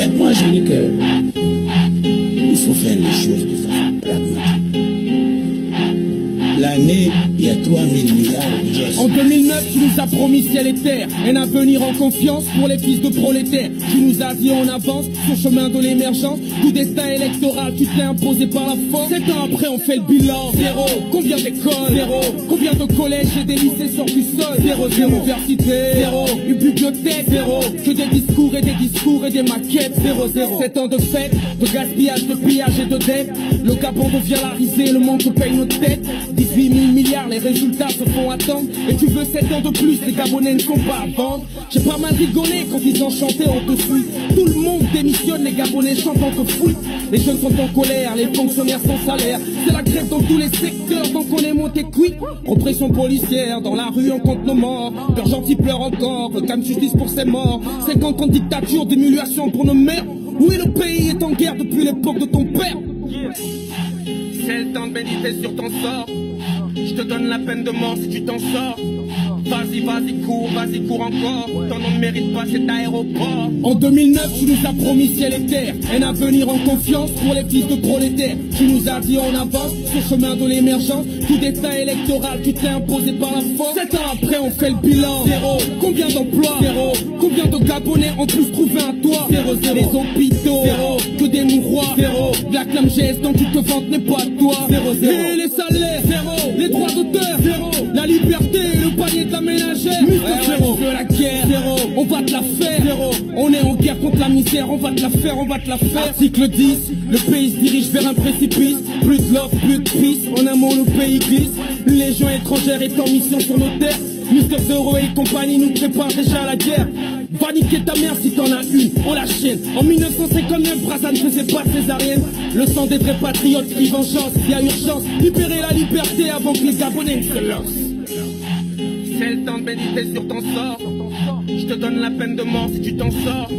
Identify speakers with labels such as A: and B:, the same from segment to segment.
A: Mais moi, je dis que il faut faire les choses de façon pragmatique. L'année, il y a 3 000 milliards de budget.
B: En 2009, tu nous as promis ciel et terre, un avenir en confiance pour les fils de prolétaires. Tu nous as dit on avance sur chemin de l'émergence. Tout destin électoral, tu t'es imposé par la force. 7 ans après, on fait le bilan. Zéro. Combien d'écoles? Zéro. Combien de collèges et des lycées sortent du sol? Zéro. Université? Zéro. Une bibliothèque? Zéro. Que des discours et des maquettes? Zéro. 7 ans de fête, de gaspillage, de pillage et de dette. Le Gabon devient la risée, le monde paye notre tête. 18 000 milliards, les résultats se font attendre. Et tu veux 7 ans de plus, les Gabonais ne sont pas à vendre. J'ai pas mal rigolé quand ils ont chanté on te suit. Tout le monde démissionne, les Gabonais chantent en te fouille. Les jeunes sont en colère, les fonctionnaires sans salaire. C'est la grève dans tous les secteurs, donc on est monté cuit. Oppression policière, dans la rue on compte nos morts. Peur gentil pleure encore, réclame justice pour ses morts. 50 ans de dictature, d'émulation pour nos mères. Oui, le pays est en guerre depuis l'époque de ton père. C'est le temps de méditer sur ton sort. Je te donne la peine de mort si tu t'en sors. Vas-y, vas-y, cours encore. Ton nom ne mérite pas cet aéroport. En 2009, tu nous as promis ciel et terre, un avenir en confiance pour les fils de prolétaires. Tu nous as dit on avance sur chemin de l'émergence. Tout destin électoral, tu t'es imposé par la force. 7 ans après, on fait le bilan. Zéro. Combien d'emplois? Zéro. Combien de Gabonais ont pu se trouver un toit? Zéro. Les hôpitaux? Zéro. Que des mouroirs? Zéro. La clame geste dont tu te vantes n'est pas à toi. Zéro. Et les salaires? Zéro. Les droits d'auteur? Zéro. La liberté et le panier de la ménagère? Zéro. De la guerre? Zéro. On va te la faire? Zéro. On est en guerre contre la misère, on va te la faire, on va te la faire. Article 10, le pays se dirige vers un précipice. Plus de love, plus de peace, en un mot le pays glisse. Une légion étrangère est en mission sur nos terres. Mister Zero et compagnie nous préparent déjà à la guerre. Va niquer ta mère si t'en as une, on la chienne. En 1959, Brazza ne faisait pas césarienne. Le sang des vrais patriotes crie vengeance, y a urgence. Libérer la liberté avant que les Gabonais se lancent. C'est le temps de méditer sur ton sort. Je te donne la peine de mort si tu t'en sors.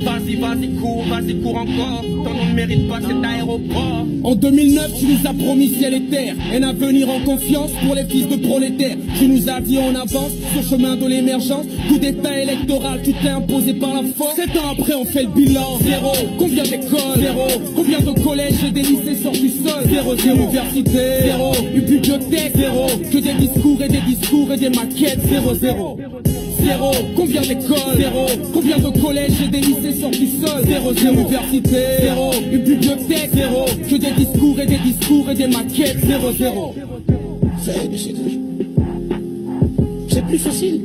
B: Vas-y, cours encore. Ton nom ne mérite pas cet aéroport. En 2009, tu nous as promis ciel et terre, un avenir en confiance pour les fils de prolétaires. Tu nous as dit on avance sur chemin de l'émergence. Tout destin électoral, tu t'es imposé par la force. 7 ans après, on fait le bilan. Zéro. Combien d'écoles? Zéro. Combien de collèges et des lycées sortent du sol? Zéro. Université? Zéro. Une bibliothèque? Zéro. Que des discours et des maquettes? Zéro. Zéro. Combien d'écoles? Zéro. Combien de collèges et des lycées sortent du sol? Zéro. Université? Zéro. Une bibliothèque? Zéro. Que des discours et des maquettes? Zéro.
A: Faire de cet âge. C'est plus facile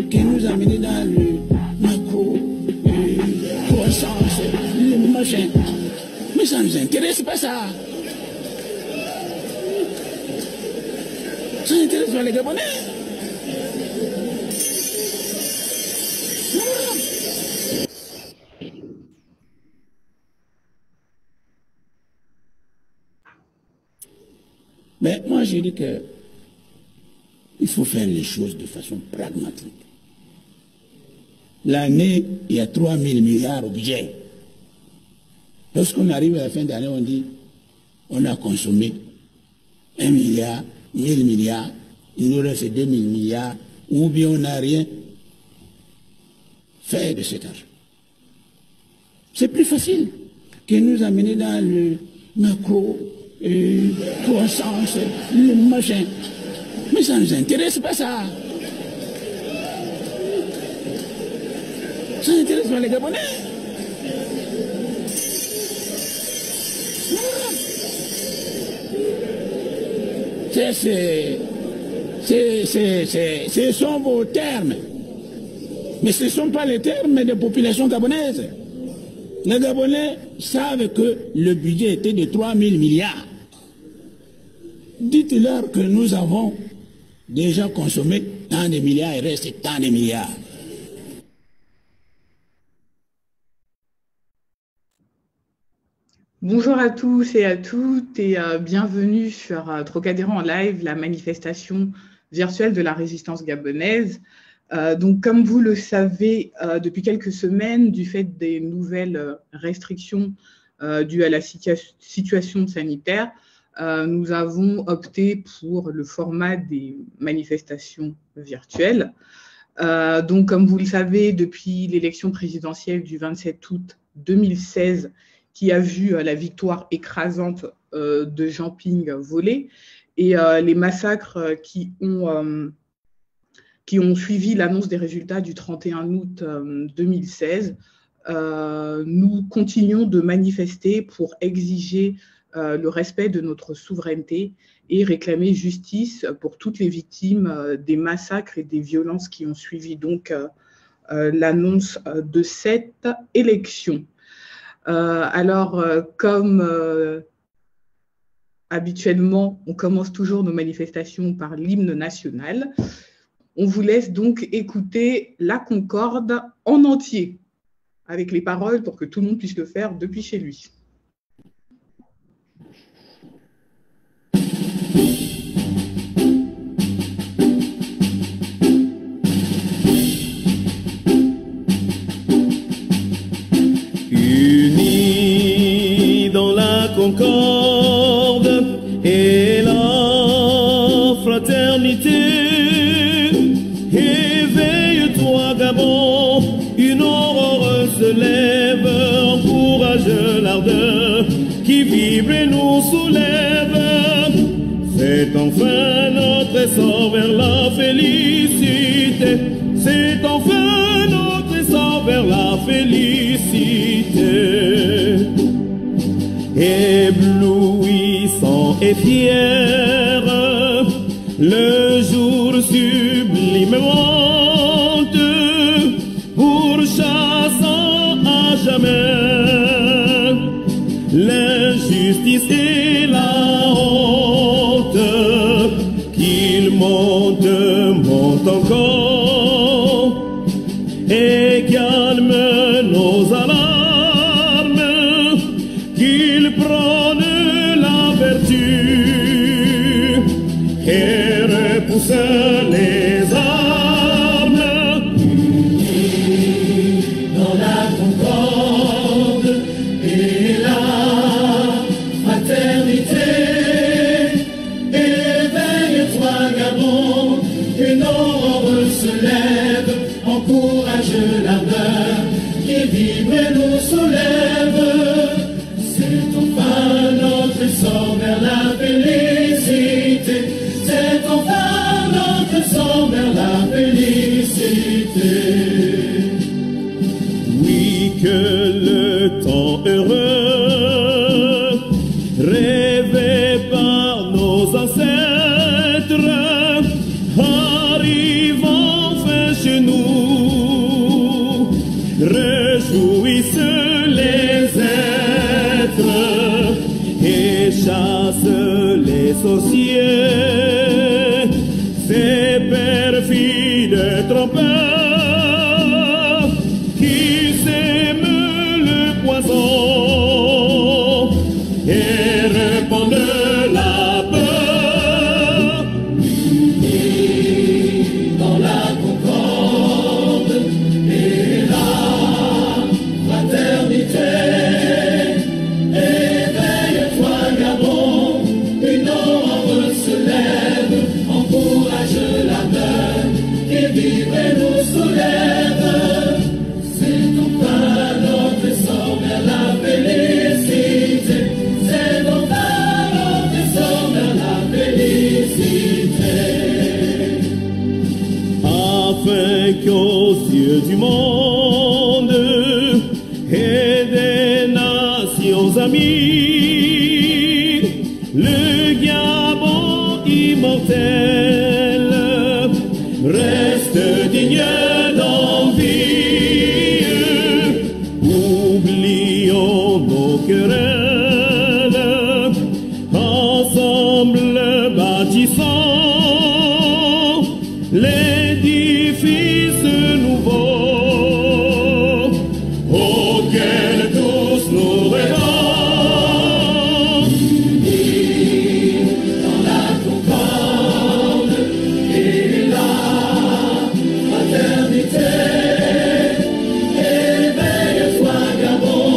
A: que nous amener dans le macro, croissance, le machin. Mais ça nous intéresse pas ça. Ça n'intéresse pas les Gabonais. Mais moi, je dis que il faut faire les choses de façon pragmatique. L'année, il y a 3 000 milliards au budget. Lorsqu'on arrive à la fin d'année, on dit on a consommé 1 milliard, 1000 milliards, il nous reste 2000 milliards, ou bien on n'a rien. Faire de cet argent. C'est plus facile que nous amener dans le macro, croissance, le machin. Mais ça ne nous intéresse pas ça. Ça n'intéresse pas les Gabonais. Ce sont vos termes. Mais ce ne sont pas les termes des populations gabonaises. Les Gabonais savent que le budget était de 3 000 milliards. Dites-leur que nous avons déjà consommé tant de milliards, il reste tant de milliards.
C: Bonjour à tous et à toutes et bienvenue sur Trocadéro en live, la manifestation virtuelle de la résistance gabonaise. Donc, comme vous le savez, depuis quelques semaines, du fait des nouvelles restrictions dues à la situation sanitaire, nous avons opté pour le format des manifestations virtuelles. Donc, comme vous le savez, depuis l'élection présidentielle du 27 août 2016 qui a vu la victoire écrasante de Jean Ping volé et les massacres qui ont suivi l'annonce des résultats du 31 août 2016. Nous continuons de manifester pour exiger le respect de notre souveraineté et réclamer justice pour toutes les victimes des massacres et des violences qui ont suivi donc l'annonce de cette élection. Comme habituellement, on commence toujours nos manifestations par l'hymne national. On vous laisse donc écouter la Concorde en entier, avec les paroles pour que tout le monde puisse le faire depuis chez lui.
D: Unis dans la concorde et la fraternité, éveille-toi Gabon, une aurore se lève, encourage l'ardeur qui vibre et nous soulève. C'est enfin notre essor vers la félicité, c'est enfin notre essor vers la félicité. Éblouissant et fier, le jour sublime monte, pourchassant à jamais l'injustice et la honte. Qu'il monte, monte encore et calme nos alarmes, qu'il prône la vertu et repousse les armes. Dans la concorde et la fraternité, éveille-toi Gabon, une aurore se lève, encourage l'ardeur qui vibre et nous soulève. C'est enfin notre essor vers la félicité, c'est enfin notre essor vers la félicité. Oui, que le temps heureux rêvé par nos ancêtres arrive enfin chez nous, réjouissent les êtres et chasse les sorciers, ces perfides trompeurs qui sèment le poison et répandent la peur. Dans la concorde et la fraternité, éveille-toi Gabon, une aurore se lève, encourage l'ardeur qui vibre et nous soulève. C'est enfin notre essor vers la félicité, c'est enfin notre essor vers la félicité. Afin qu'aux yeux du monde et des nations amies, le Gabon immortel reste digne d'envie. Oublions nos querelles, ensemble bâtissons l'édifice nouveau auquel tous nous rêvons. Dans la concorde et la fraternité, éveille-toi Gabon,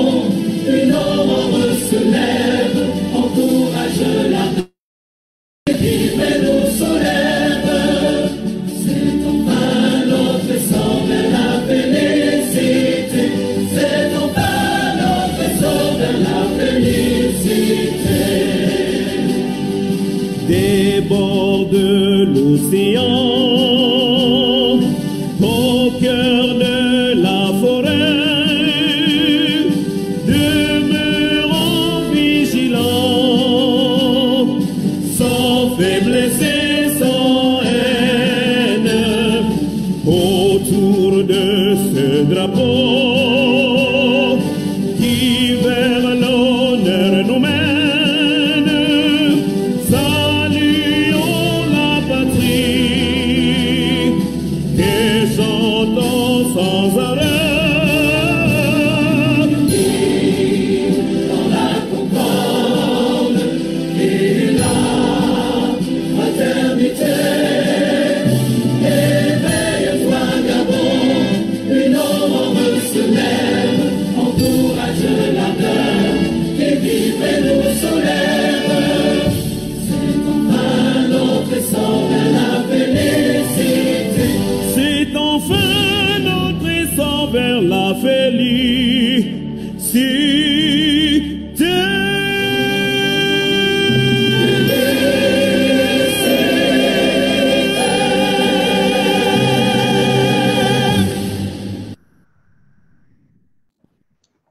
D: une aurore se lève, encourage l'ardeur qui vibre et nous soulève. C'est drapeau qui vers l'honneur nous mène. Saluons la patrie et chantons sans arrêt. Dans la concorde et la fraternité. C'est enfin notre essor vers la félicité.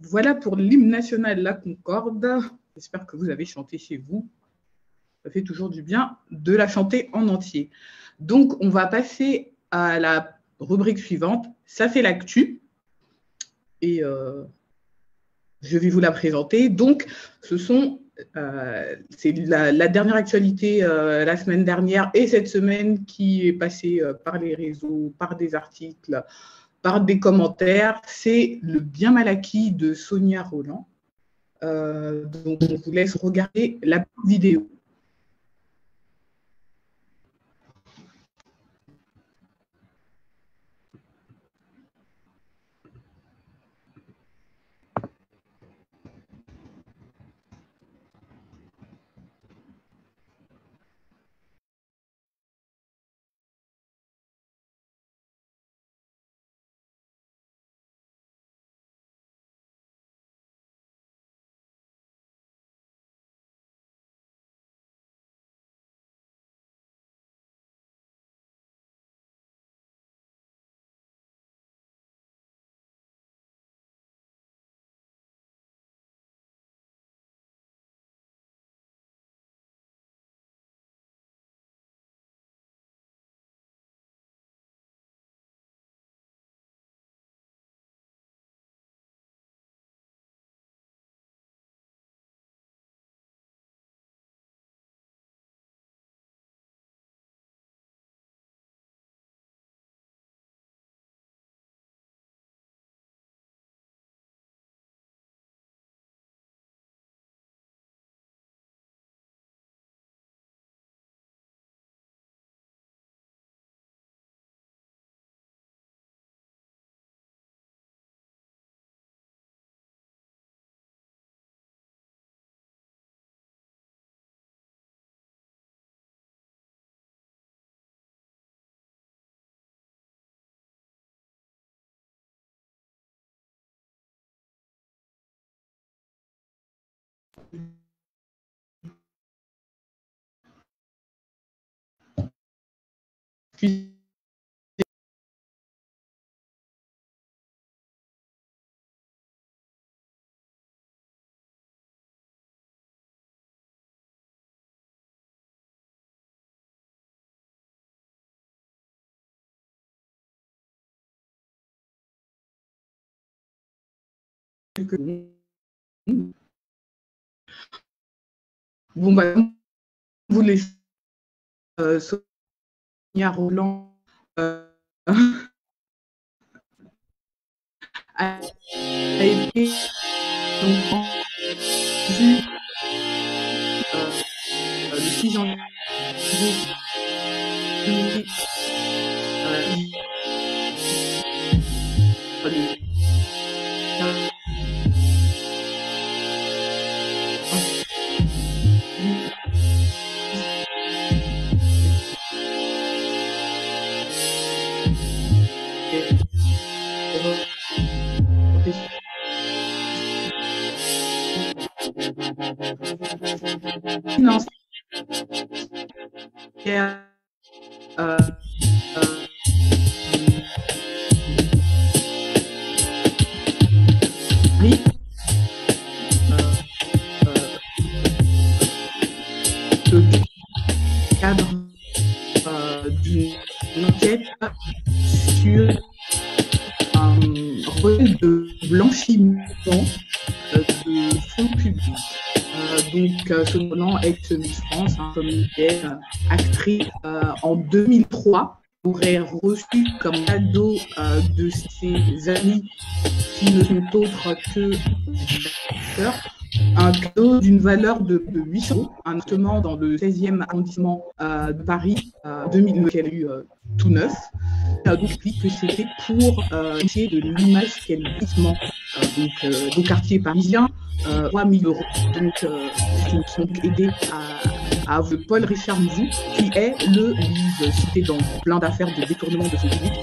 C: Voilà pour l'hymne national La Concorde. J'espère que vous avez chanté chez vous. Ça fait toujours du bien de la chanter en entier. Donc, on va passer à la rubrique suivante. Ça, c'est l'actu. Et je vais vous la présenter. Donc, c'est la dernière actualité la semaine dernière et cette semaine qui est passée par les réseaux, par des articles, par des commentaires. C'est le bien mal acquis de Sonia Rolland. Donc, on vous laisse regarder la vidéo. Puis, bon, bah, vous laissez Sonia Rolland a été donc vu le 6 janvier le cadre d'une enquête sur un de blanchiment de fonds publics. Sonia Rolland, ex-Miss France, comédienne, actrice, en 2003, aurait reçu comme cadeau de ses amis qui ne sont autres que un cadeau d'une valeur de 800 €, un appartement dans le 16e arrondissement de Paris, 2009, qu'elle a eu tout neuf. Donc, explique que c'était pour essayer de l'image qu'elle vissement au quartier parisien, 3 000 €. Donc, qui ont aidé à Paul Richard Mzou, qui est le livre cité dans plein d'affaires de détournement de fonds publics.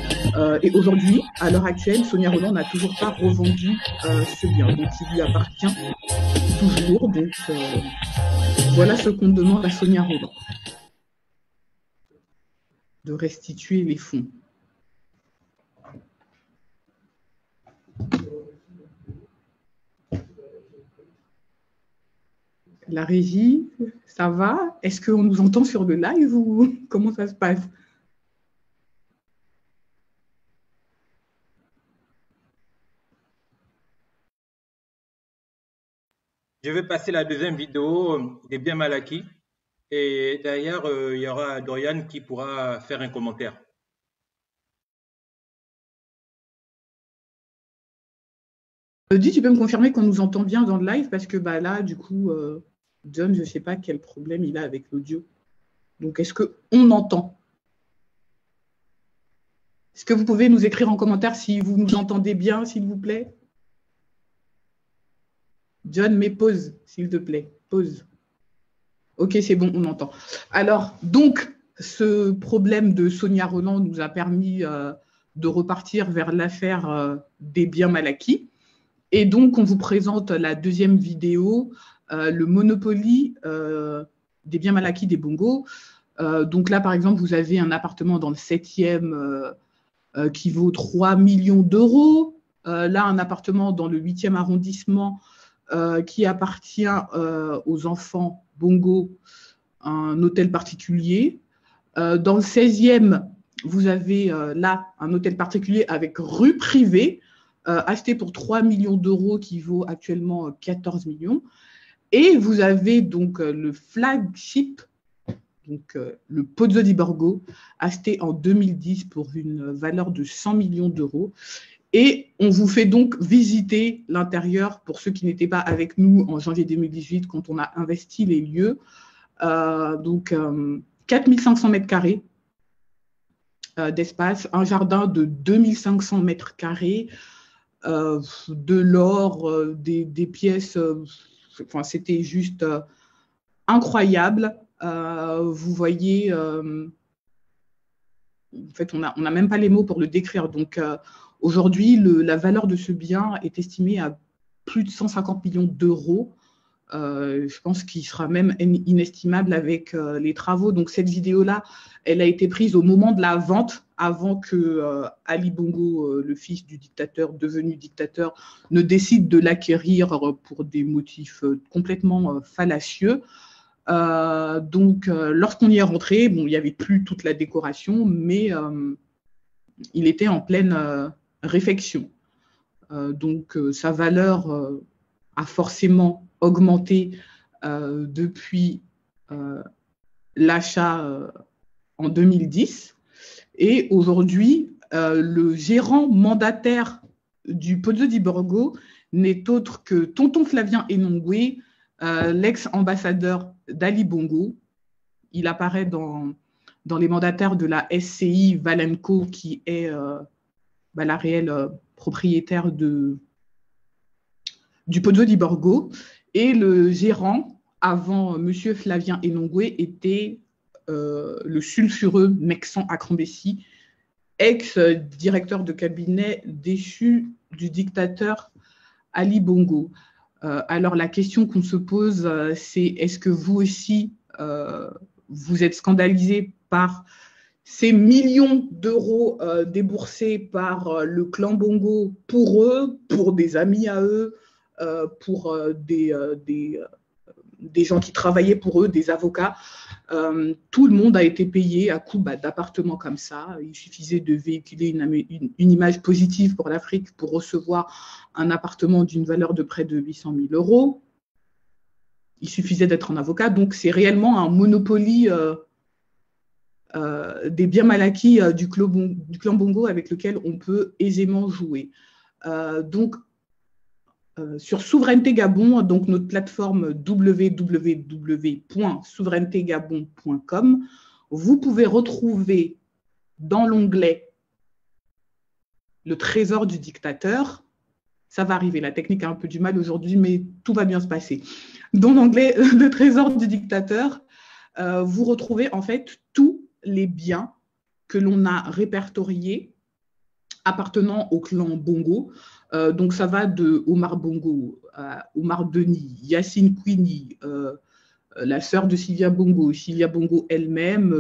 C: Et aujourd'hui, à l'heure actuelle, Sonia Rolland n'a toujours pas revendu ce bien, donc il lui appartient toujours. Donc voilà ce qu'on demande à Sonia Rolland, de restituer les fonds. La régie, ça va? Est-ce qu'on nous entend sur le live ou comment ça se passe?
E: Je vais passer la deuxième vidéo des biens mal acquis. Et d'ailleurs, il y aura Dorian qui pourra faire un commentaire.
C: Dis, tu peux me confirmer qu'on nous entend bien dans le live? Parce que là, du coup, John, je ne sais pas quel problème il a avec l'audio. Donc, est-ce qu'on entend? Est-ce que vous pouvez nous écrire en commentaire si vous nous entendez bien, s'il vous plaît? John, mets pause, s'il te plaît. Pause. Ok, c'est bon, on entend. Alors, donc, ce problème de Sonia Rolland nous a permis de repartir vers l'affaire des biens mal acquis. Et donc, on vous présente la deuxième vidéo, le Monopoly des biens mal acquis des Bongo. Donc là, par exemple, vous avez un appartement dans le 7e qui vaut 3 millions €. Là, un appartement dans le 8e arrondissement qui appartient aux enfants Bongo, un hôtel particulier. Dans le 16e, vous avez là un hôtel particulier avec rue privée, acheté pour 3 millions € qui vaut actuellement 14 millions. Et vous avez donc le flagship, donc le Pozzo di Borgo, acheté en 2010 pour une valeur de 100 millions €. Et on vous fait donc visiter l'intérieur pour ceux qui n'étaient pas avec nous en janvier 2018 quand on a investi les lieux. Donc 4500 mètres carrés d'espace, un jardin de 2500 mètres carrés, de l'or, des pièces, enfin, c'était juste incroyable. Vous voyez, en fait, on n'a même pas les mots pour le décrire. Donc, aujourd'hui, la valeur de ce bien est estimée à plus de 150 millions d'euros. Je pense qu'il sera même inestimable avec les travaux. Donc, cette vidéo-là, elle a été prise au moment de la vente, avant que Ali Bongo, le fils du dictateur, devenu dictateur, ne décide de l'acquérir pour des motifs complètement fallacieux. Donc, lorsqu'on y est rentré, bon, il n'y avait plus toute la décoration, mais il était en pleine réfection. Donc, sa valeur a forcément augmenté depuis l'achat en 2010. Et aujourd'hui, le gérant mandataire du Pozzo di Borgo n'est autre que Tonton Flavien Enongwe, l'ex-ambassadeur d'Ali Bongo. Il apparaît dans les mandataires de la SCI Valenco, qui est la réelle propriétaire du Pozzo di Borgo. Et le gérant, avant M. Flavien Enongwe, était le sulfureux Mexan Akrambessi, ex-directeur de cabinet déchu du dictateur Ali Bongo. Alors, la question qu'on se pose, c'est est-ce que vous aussi, vous êtes scandalisé par ces millions d'euros déboursés par le clan Bongo pour eux, pour des amis à eux, pour des des gens qui travaillaient pour eux, des avocats. Tout le monde a été payé à coup d'appartements comme ça. Il suffisait de véhiculer une image positive pour l'Afrique pour recevoir un appartement d'une valeur de près de 800 000 euros. Il suffisait d'être un avocat. Donc, c'est réellement un monopoly des biens mal acquis du clan Bongo avec lequel on peut aisément jouer. Sur Souveraineté Gabon, donc notre plateforme www.souverainetegabon.com, vous pouvez retrouver dans l'onglet le trésor du dictateur. Ça va arriver, la technique a un peu du mal aujourd'hui, mais tout va bien se passer. Dans l'onglet le trésor du dictateur, vous retrouvez en fait tous les biens que l'on a répertoriés appartenant au clan Bongo. Donc, ça va de Omar Bongo à Omar Denis, Yacine Kouini, la sœur de Sylvia Bongo elle-même,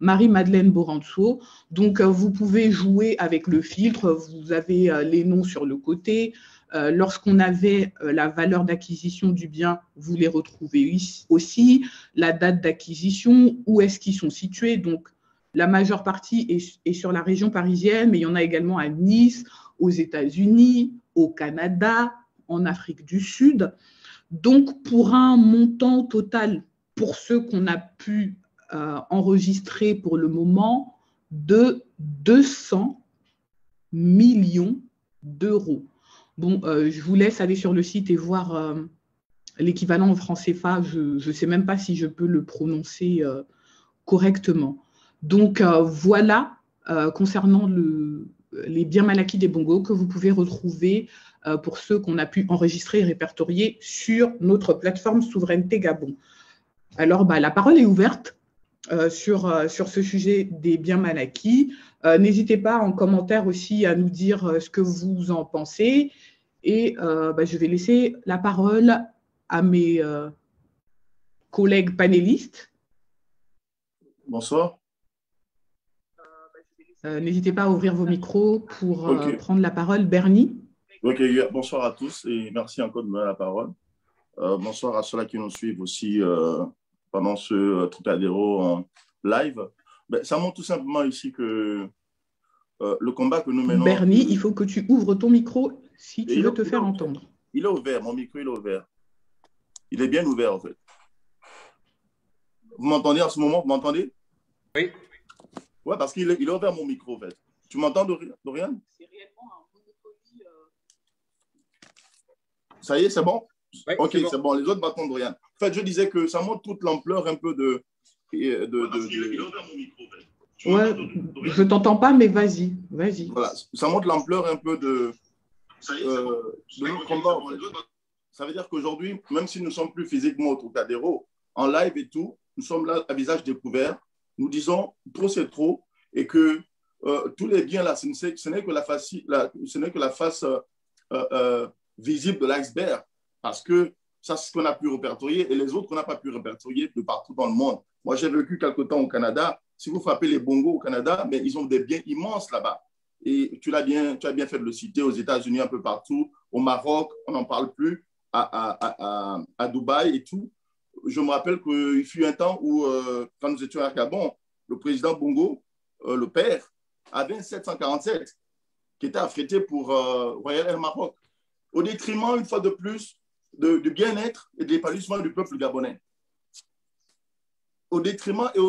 C: Marie-Madeleine Boranso. Donc, vous pouvez jouer avec le filtre. Vous avez les noms sur le côté. Lorsqu'on avait la valeur d'acquisition du bien, vous les retrouvez aussi. La date d'acquisition, où est-ce qu'ils sont situés. Donc, la majeure partie est sur la région parisienne, mais il y en a également à Nice, aux États-Unis, au Canada, en Afrique du Sud. Donc, pour un montant total, pour ceux qu'on a pu enregistrer pour le moment, de 200 millions d'euros. Bon, je vous laisse aller sur le site et voir l'équivalent en francs CFA. Je ne sais même pas si je peux le prononcer correctement. Donc, voilà, concernant les biens mal acquis des Bongo que vous pouvez retrouver pour ceux qu'on a pu enregistrer et répertorier sur notre plateforme Souveraineté Gabon. Alors, la parole est ouverte sur ce sujet des biens mal acquis. N'hésitez pas en commentaire aussi à nous dire ce que vous en pensez. Et je vais laisser la parole à mes collègues panélistes.
F: Bonsoir.
C: N'hésitez pas à ouvrir vos micros pour prendre la parole. Bernie.
F: Ok, bonsoir à tous et merci encore de me donner la parole. Bonsoir à ceux-là qui nous suivent aussi pendant ce Trocadéro en live. Ça montre tout simplement ici que le combat que nous menons…
C: Bernie, il faut que tu ouvres ton micro si tu veux te faire entendre.
F: Il est ouvert, mon micro il est ouvert. Il est bien ouvert en fait. Vous m'entendez en ce moment? Vous m'entendez?
E: Oui.
F: Ouais, parce qu'il est ouvert mon micro en fait. Tu m'entends, Dorian? C'est réellement un monopoly. Ça y est, c'est bon?
E: Oui,
F: ok, c'est bon. Les autres m'entendent, Dorian. En fait, je disais que ça montre toute l'ampleur un peu de… Il est ouvert mon micro en fait.
C: Ouais, je ne t'entends pas, mais vas-y.
F: Voilà, ça montre l'ampleur un peu de notre combat. En fait. Ça veut dire qu'aujourd'hui, même si nous ne sommes plus physiquement au Trocadéro, en live et tout, nous sommes là à visage découvert. Nous disons trop c'est trop et que tous les biens là, ce n'est que la face visible de l'iceberg parce que ça, c'est ce qu'on a pu répertorier et les autres qu'on n'a pas pu répertorier de partout dans le monde. Moi, j'ai vécu quelque temps au Canada. Si vous frappez les Bongo au Canada, mais ils ont des biens immenses là-bas. Et tu as bien fait de le citer aux États-Unis, un peu partout, au Maroc, on n'en parle plus, à Dubaï et tout. Je me rappelle qu'il fut un temps où, quand nous étions à Gabon, le président Bongo, le père, avait un 747 qui était affrété pour Royal Air Maroc, au détriment, une fois de plus, du bien-être et de l'épanouissement du peuple gabonais. Au détriment et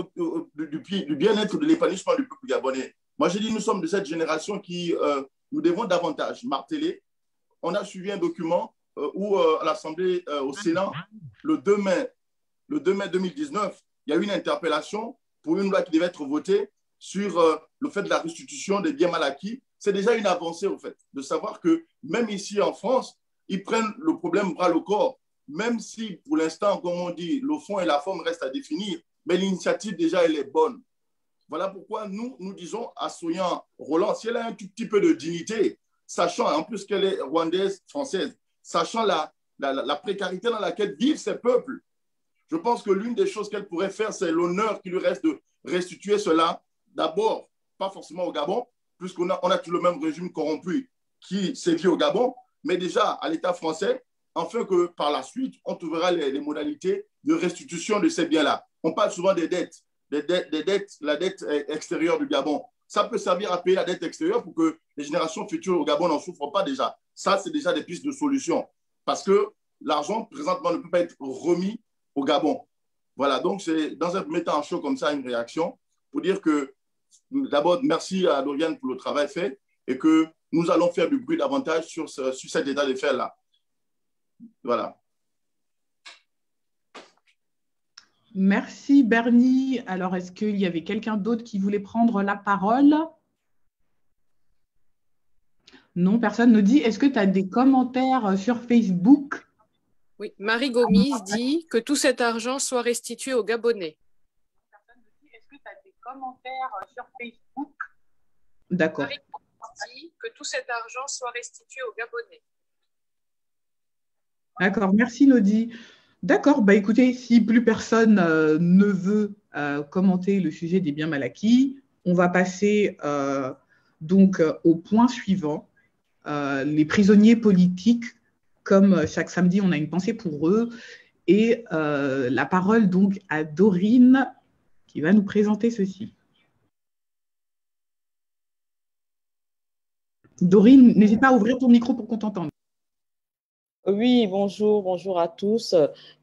F: du bien-être et de l'épanouissement du peuple gabonais. Moi, j'ai dit, nous sommes de cette génération qui nous devons davantage marteler. On a suivi un document où, à l'Assemblée, au Sénat, le 2 mai 2019, il y a eu une interpellation pour une loi qui devait être votée sur le fait de la restitution des biens mal acquis. C'est déjà une avancée, au fait, de savoir que même ici en France, ils prennent le problème bras le corps, même si, pour l'instant, comme on dit, le fond et la forme restent à définir, mais l'initiative, déjà, elle est bonne. Voilà pourquoi nous disons à Soyan Roland, si elle a un tout petit peu de dignité, sachant en plus qu'elle est rwandaise, française, sachant la précarité dans laquelle vivent ces peuples, je pense que l'une des choses qu'elle pourrait faire, c'est l'honneur qui lui reste de restituer cela, d'abord, pas forcément au Gabon, puisqu'on a tout le même régime corrompu qui sévit au Gabon, mais déjà à l'État français, afin que par la suite, on trouvera les modalités de restitution de ces biens-là. On parle souvent des dettes, la dette extérieure du Gabon. Ça peut servir à payer la dette extérieure pour que les générations futures au Gabon n'en souffrent pas déjà. Ça, c'est déjà des pistes de solution. Parce que l'argent, présentement, ne peut pas être remis au Gabon. Voilà, donc c'est dans un premier temps chaud comme ça, une réaction pour dire que d'abord, merci à Doriane pour le travail fait et que nous allons faire du bruit davantage sur cet état de fait-là. Voilà.
C: Merci Bernie. Alors, est-ce qu'il y avait quelqu'un d'autre qui voulait prendre la parole? Non, personne ne dit. Est-ce que tu as des commentaires sur Facebook?
G: Oui, Marie Gomis dit que tout cet argent soit restitué aux Gabonais.
C: Est-ce que tu as des commentaires sur Facebook? D'accord.
G: Marie Gomis dit que tout cet argent soit restitué aux Gabonais.
C: D'accord, merci Nodi. D'accord, bah écoutez, si plus personne ne veut commenter le sujet des biens mal acquis, on va passer donc au point suivant. Les prisonniers politiques, comme chaque samedi, on a une pensée pour eux. Et la parole donc à Dorine qui va nous présenter ceci. Dorine, n'hésite pas à ouvrir ton micro pour qu'on t'entende.
H: Oui, bonjour à tous.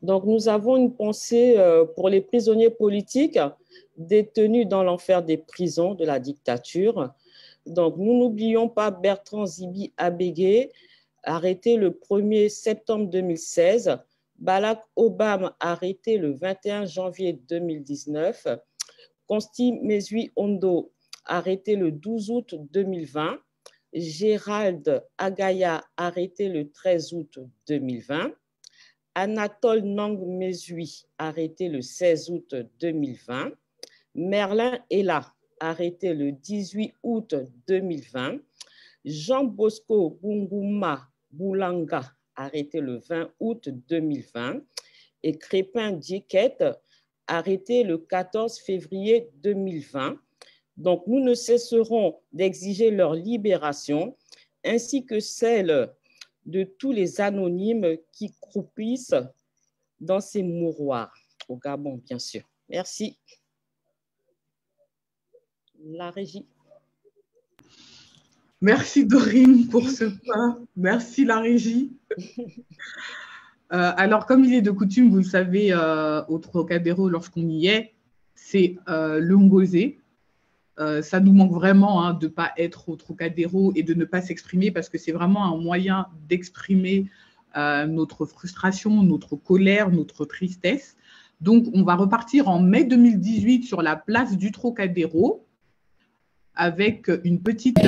H: Donc, nous avons une pensée pour les prisonniers politiques détenus dans l'enfer des prisons de la dictature. Donc, nous n'oublions pas Bertrand Zibi Abégué, arrêté le 1er septembre 2016, Barack Obama, arrêté le 21 janvier 2019, Consti Mesui Ondo, arrêté le 12 août 2020, Gérald Agaya, arrêté le 13 août 2020, Anatole Nang Mesui, arrêté le 16 août 2020, Merlin Ella, arrêté le 18 août 2020, Jean Bosco Bunguma Boulanga, arrêté le 20 août 2020, et Crépin Djiket, arrêté le 14 février 2020. Donc, nous ne cesserons d'exiger leur libération, ainsi que celle de tous les anonymes qui croupissent dans ces mouroirs, au Gabon, bien sûr. Merci. La régie.
C: Merci Dorine pour ce point. Merci la régie. Alors, comme il est de coutume, vous le savez, au Trocadéro, lorsqu'on y est, c'est le Ngozé. Ça nous manque vraiment de ne pas être au Trocadéro et de ne pas s'exprimer parce que c'est vraiment un moyen d'exprimer notre frustration, notre colère, notre tristesse. Donc, on va repartir en mai 2018 sur la place du Trocadéro avec une petite...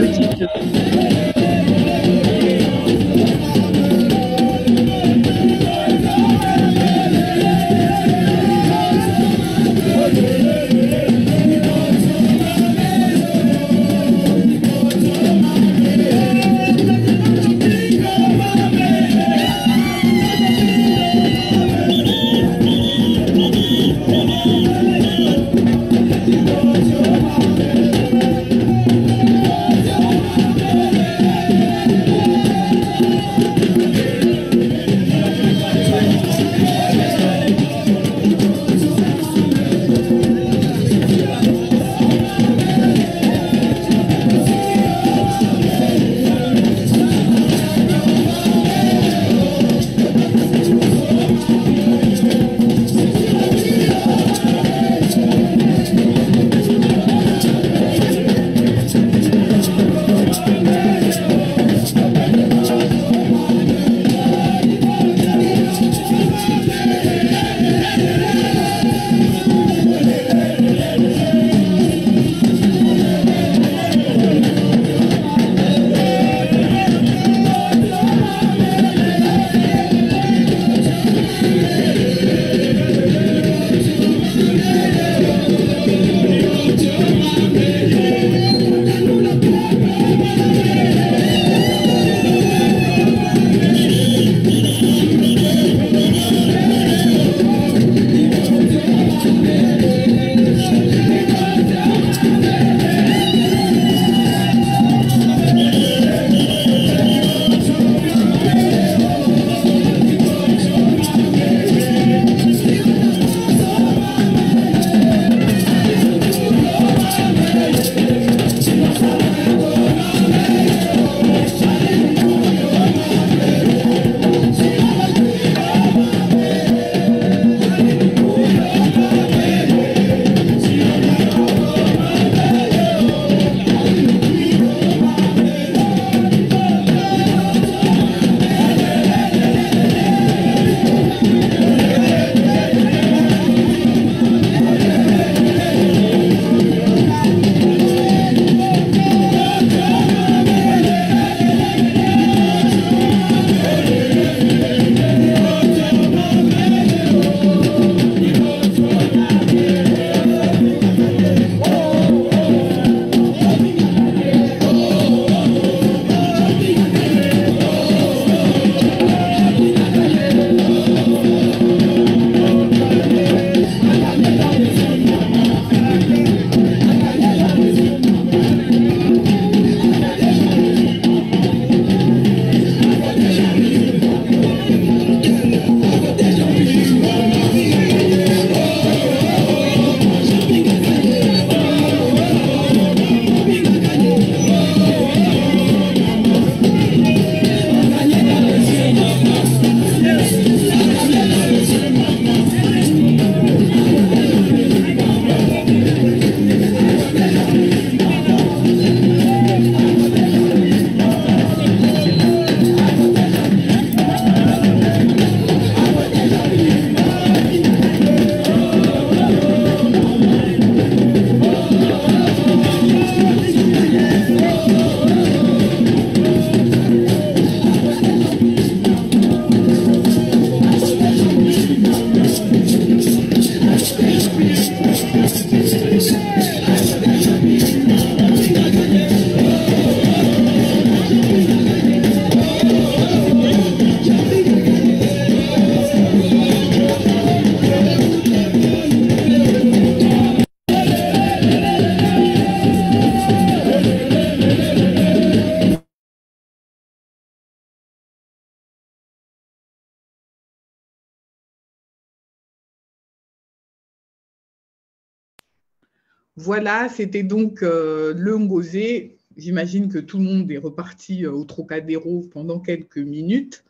C: Voilà, c'était donc le Ngosé. J'imagine que tout le monde est reparti au Trocadéro pendant quelques minutes.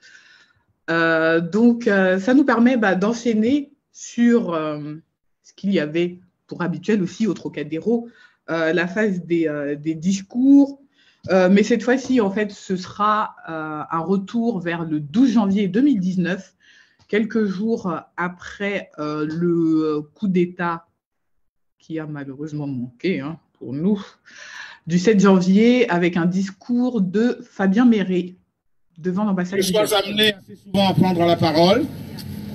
C: Donc, ça nous permet d'enchaîner sur ce qu'il y avait pour habituel aussi au Trocadéro, la phase des discours. Mais cette fois-ci, en fait, ce sera un retour vers le 12 janvier 2019, quelques jours après le coup d'État qui a malheureusement manqué pour nous, du 7 janvier, avec un discours de Fabien Méré devant l'ambassade.
I: Je sois amené assez souvent à prendre la parole,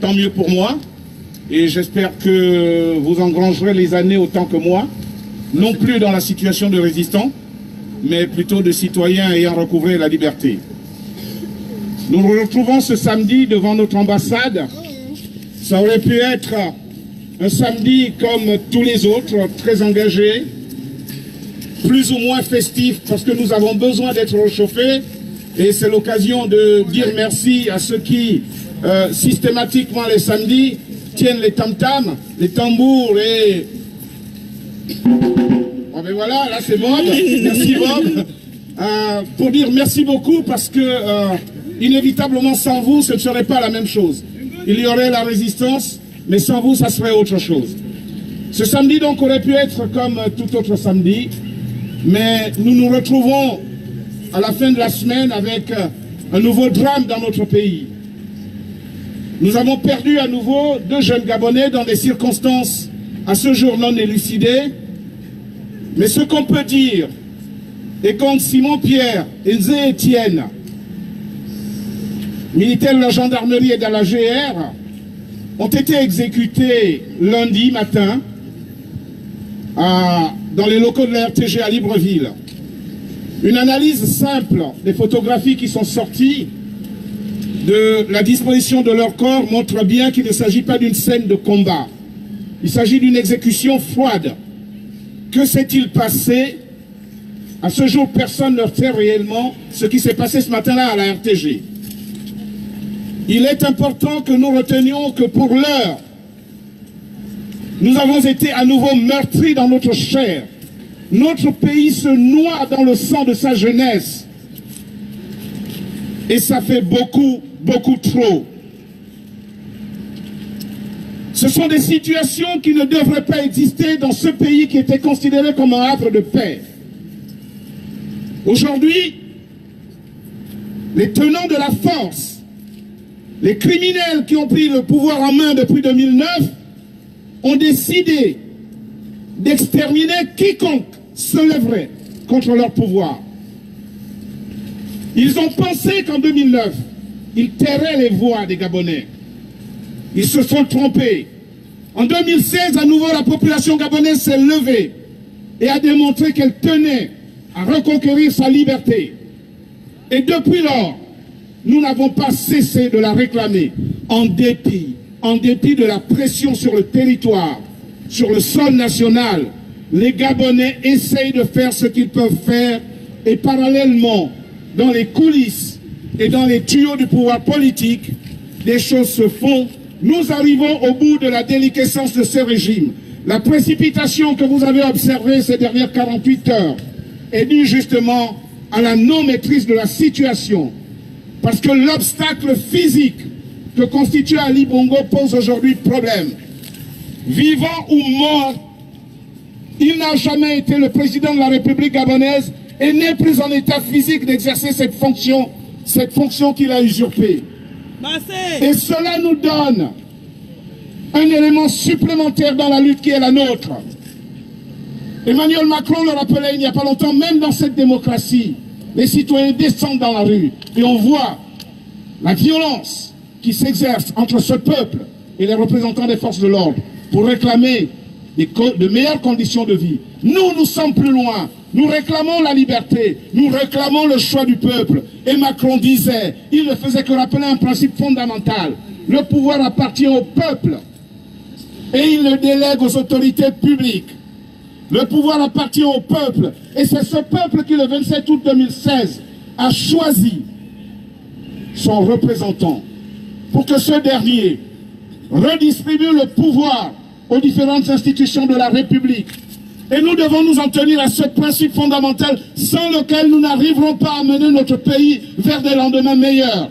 I: tant mieux pour moi, et j'espère que vous engrangerez les années autant que moi, non plus dans la situation de résistant, mais plutôt de citoyens ayant recouvré la liberté. Nous nous retrouvons ce samedi devant notre ambassade. Ça aurait pu être un samedi comme tous les autres, très engagé, plus ou moins festif, parce que nous avons besoin d'être réchauffés. Et c'est l'occasion de dire merci à ceux qui, systématiquement les samedis, tiennent les tam-tams, les tambours et... Bon ben voilà, là c'est Bob. Merci Bob. Pour dire merci beaucoup parce que inévitablement sans vous ce ne serait pas la même chose. Il y aurait la résistance, mais sans vous ça serait autre chose. Ce samedi donc aurait pu être comme tout autre samedi, mais nous nous retrouvons à la fin de la semaine avec un nouveau drame dans notre pays. Nous avons perdu à nouveau 2 jeunes Gabonais dans des circonstances à ce jour non élucidées. Mais ce qu'on peut dire est quand Simon Pierre et Nzé Etienne, militaires de la gendarmerie et de la GR, ont été exécutés lundi matin dans les locaux de la RTG à Libreville. Une analyse simple des photographies qui sont sorties de la disposition de leur corps montre bien qu'il ne s'agit pas d'une scène de combat. Il s'agit d'une exécution froide. Que s'est-il passé? À ce jour, personne ne sait réellement ce qui s'est passé ce matin-là à la RTG. Il est important que nous retenions que pour l'heure, nous avons été à nouveau meurtris dans notre chair. Notre pays se noie dans le sang de sa jeunesse. Et ça fait beaucoup, beaucoup trop. Ce sont des situations qui ne devraient pas exister dans ce pays qui était considéré comme un havre de paix. Aujourd'hui, les tenants de la force, les criminels qui ont pris le pouvoir en main depuis 2009, ont décidé d'exterminer quiconque se lèverait contre leur pouvoir. Ils ont pensé qu'en 2009, ils tairaient les voix des Gabonais. Ils se sont trompés. En 2016, à nouveau, la population gabonaise s'est levée et a démontré qu'elle tenait à reconquérir sa liberté. Et depuis lors, nous n'avons pas cessé de la réclamer en dépit de la pression sur le territoire, sur le sol national. Les Gabonais essayent de faire ce qu'ils peuvent faire et parallèlement, dans les coulisses et dans les tuyaux du pouvoir politique, des choses se font. Nous arrivons au bout de la déliquescence de ce régime. La précipitation que vous avez observée ces dernières 48 heures est due justement à la non-maîtrise de la situation. Parce que l'obstacle physique que constitue Ali Bongo pose aujourd'hui problème. Vivant ou mort, il n'a jamais été le président de la République gabonaise et n'est plus en état physique d'exercer cette fonction qu'il a usurpée. Et cela nous donne un élément supplémentaire dans la lutte qui est la nôtre. Emmanuel Macron le rappelait il n'y a pas longtemps, même dans cette démocratie, les citoyens descendent dans la rue et on voit la violence qui s'exerce entre ce peuple et les représentants des forces de l'ordre pour réclamer de meilleures conditions de vie. Nous sommes plus loin. Nous réclamons la liberté, nous réclamons le choix du peuple. Et Macron disait, il ne faisait que rappeler un principe fondamental. Le pouvoir appartient au peuple et il le délègue aux autorités publiques. Le pouvoir appartient au peuple et c'est ce peuple qui, le 27 août 2016, a choisi son représentant pour que ce dernier redistribue le pouvoir aux différentes institutions de la République Et nous devons nous en tenir à ce principe fondamental sans lequel nous n'arriverons pas à mener notre pays vers des lendemains meilleurs.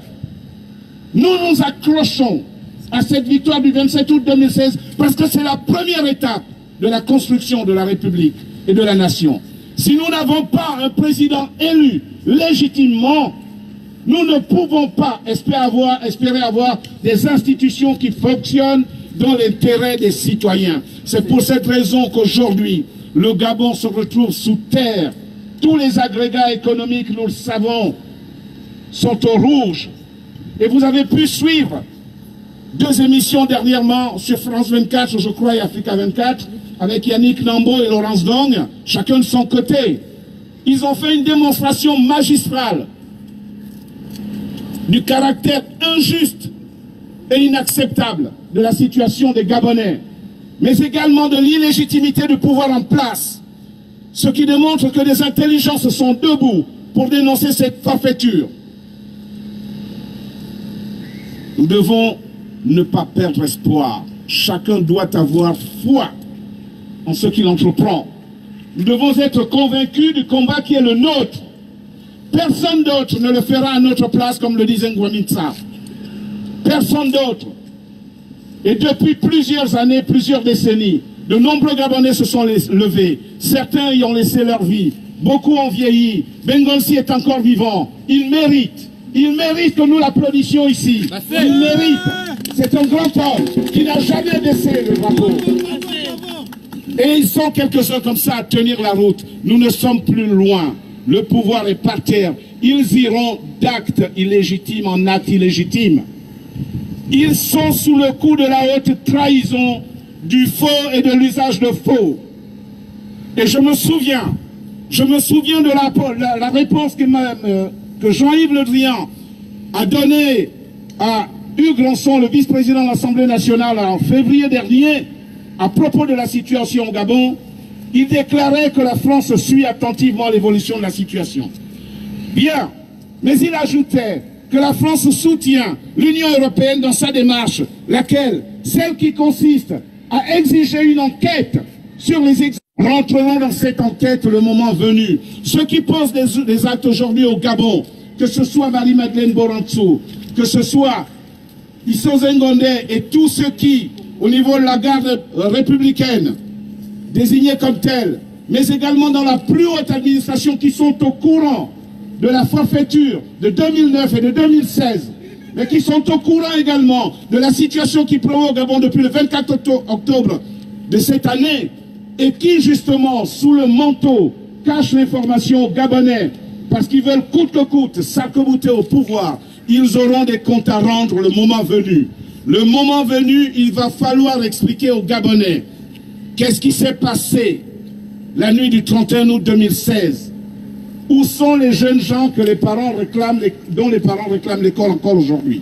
I: Nous nous accrochons à cette victoire du 27 août 2016 parce que c'est la première étape de la construction de la République et de la nation. Si nous n'avons pas un président élu légitimement, nous ne pouvons pas espérer avoir des institutions qui fonctionnent dans l'intérêt des citoyens. C'est pour cette raison qu'aujourd'hui, le Gabon se retrouve sous terre. Tous les agrégats économiques, nous le savons, sont au rouge. Et vous avez pu suivre 2 émissions dernièrement sur France 24, je crois, et Africa 24, avec Yannick Nambo et Laurence Dong, chacun de son côté. Ils ont fait une démonstration magistrale du caractère injuste et inacceptable de la situation des Gabonais, mais également de l'illégitimité du pouvoir en place, ce qui démontre que des intelligences sont debout pour dénoncer cette forfaiture. Nous devons ne pas perdre espoir. Chacun doit avoir foi en ce qu'il entreprend. Nous devons être convaincus du combat qui est le nôtre. Personne d'autre ne le fera à notre place, comme le disait Ngouamitsa. Personne d'autre. Et depuis plusieurs années, plusieurs décennies, de nombreux Gabonais se sont levés. Certains y ont laissé leur vie. Beaucoup ont vieilli. Bengonsi est encore vivant. Il mérite. Il mérite que nous l'applaudissions ici. Il mérite. C'est un grand homme qui n'a jamais baissé le drapeau. Et ils sont quelques-uns comme ça à tenir la route. Nous ne sommes plus loin. Le pouvoir est par terre. Ils iront d'actes illégitimes en actes illégitimes. Ils sont sous le coup de la haute trahison, du faux et de l'usage de faux. Et je me souviens de la réponse que Jean-Yves Le Drian a donnée à Hugues Lançon, le vice-président de l'Assemblée nationale, en février dernier, à propos de la situation au Gabon. Il déclarait que la France suit attentivement l'évolution de la situation. Bien, mais il ajoutait que la France soutient l'Union européenne dans sa démarche, laquelle, celle qui consiste à exiger une enquête sur les rentreront dans cette enquête le moment venu. Ceux qui posent des actes aujourd'hui au Gabon, que ce soit Marie-Madeleine Borantzou, que ce soit Issou Ngonde et tous ceux qui, au niveau de la garde républicaine, désignés comme tels, mais également dans la plus haute administration qui sont au courant de la forfaiture de 2009 et de 2016, mais qui sont au courant également de la situation qui prévaut au Gabon depuis le 24 octobre de cette année, et qui justement, sous le manteau, cachent l'information aux Gabonais, parce qu'ils veulent coûte que coûte s'arc-bouter au pouvoir. Ils auront des comptes à rendre le moment venu. Le moment venu, il va falloir expliquer aux Gabonais qu'est-ce qui s'est passé la nuit du 31 août 2016. Où sont les jeunes gens que les parents réclament, dont les parents réclament l'école encore aujourd'hui?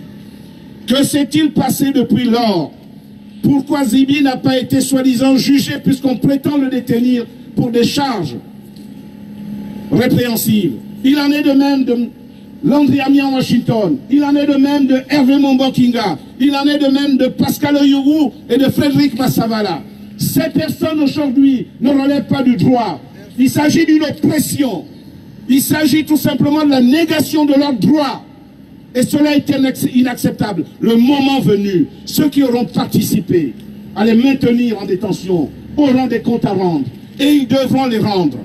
I: Que s'est-il passé depuis lors? Pourquoi Zibi n'a pas été soi-disant jugé puisqu'on prétend le détenir pour des charges répréhensibles? Il en est de même de Landry Amian Washington, il en est de même de Hervé Mombokinga, il en est de même de Pascal Oyougou et de Frédéric Massavala. Ces personnes aujourd'hui ne relèvent pas du droit. Il s'agit d'une oppression. Il s'agit tout simplement de la négation de leurs droits. Et cela est inacceptable. Le moment venu, ceux qui auront participé à les maintenir en détention auront des comptes à rendre. Et ils devront les rendre.